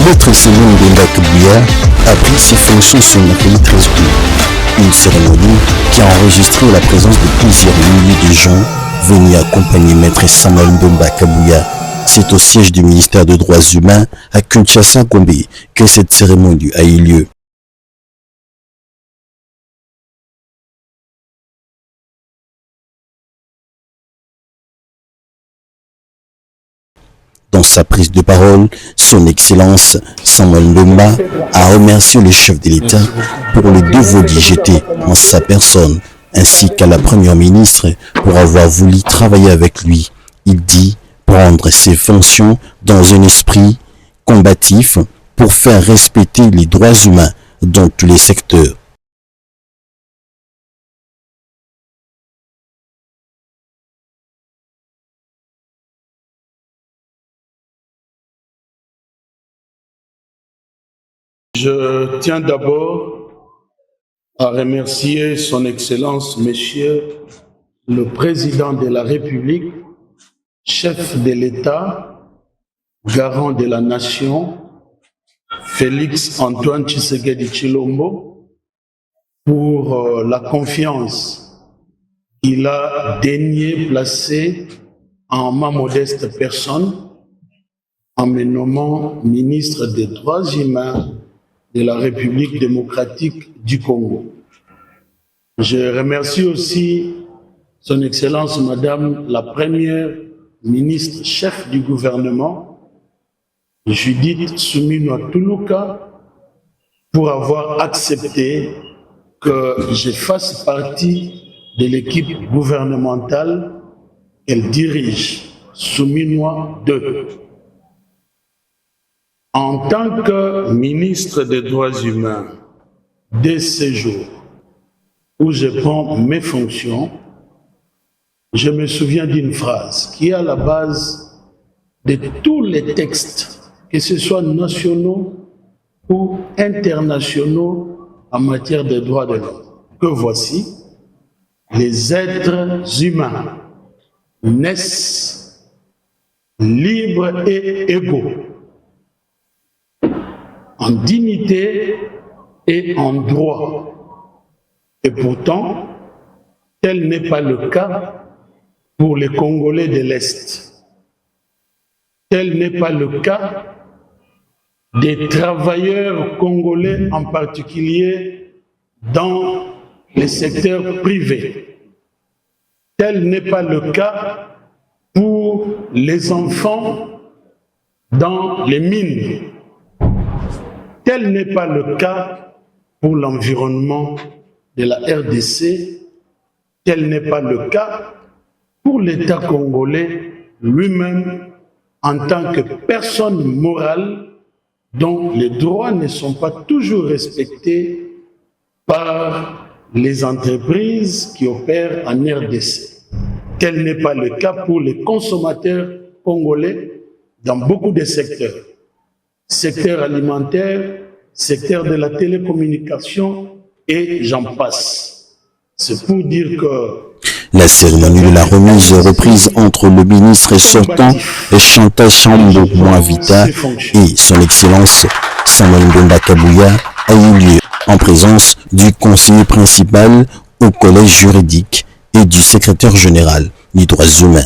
Maître Simon Mbemba Kabuya a pris ses fonctions ce mercredi 13 août. Une cérémonie qui a enregistré la présence de plusieurs milliers de gens venus accompagner Maître Samuel Mbemba Kabuya. C'est au siège du ministère des Droits humains à Kinshasa, Gombe, que cette cérémonie a eu lieu. Dans sa prise de parole, son Excellence Samuel Mbemba a remercié le chef de l'État pour le dévolu jeté en sa personne, ainsi qu'à la Première ministre pour avoir voulu travailler avec lui. Il dit prendre ses fonctions dans un esprit combatif pour faire respecter les droits humains dans tous les secteurs. Je tiens d'abord à remercier son Excellence, Monsieur le Président de la République, chef de l'État, garant de la Nation, Félix Antoine Tshisekedi Tshilombo, pour la confiance qu'il a daigné placer en ma modeste personne en me nommant ministre des Droits humains de la République démocratique du Congo. Je remercie aussi son Excellence Madame la Première ministre chef du gouvernement, Judith Suminwa Tuluka, pour avoir accepté que je fasse partie de l'équipe gouvernementale qu'elle dirige, Suminwa 2. En tant que ministre des Droits humains, dès ce jour où je prends mes fonctions, je me souviens d'une phrase qui est à la base de tous les textes, que ce soit nationaux ou internationaux en matière de droits de l'homme. Que voici, les êtres humains naissent libres et égaux, en dignité et en droit. Et pourtant, tel n'est pas le cas pour les Congolais de l'Est. Tel n'est pas le cas des travailleurs congolais, en particulier dans les secteurs privés. Tel n'est pas le cas pour les enfants dans les mines. Tel n'est pas le cas pour l'environnement de la RDC, tel n'est pas le cas pour l'État congolais lui-même en tant que personne morale dont les droits ne sont pas toujours respectés par les entreprises qui opèrent en RDC. Tel n'est pas le cas pour les consommateurs congolais dans beaucoup de secteurs. Secteur alimentaire, secteur de la télécommunication et j'en passe. C'est pour dire que la cérémonie de la remise reprise entre le ministre sortant Chantal Chambo Mwavita et son Excellence Samuel Mbemba Kabuya a eu lieu en présence du conseiller principal au collège juridique et du secrétaire général des droits humains.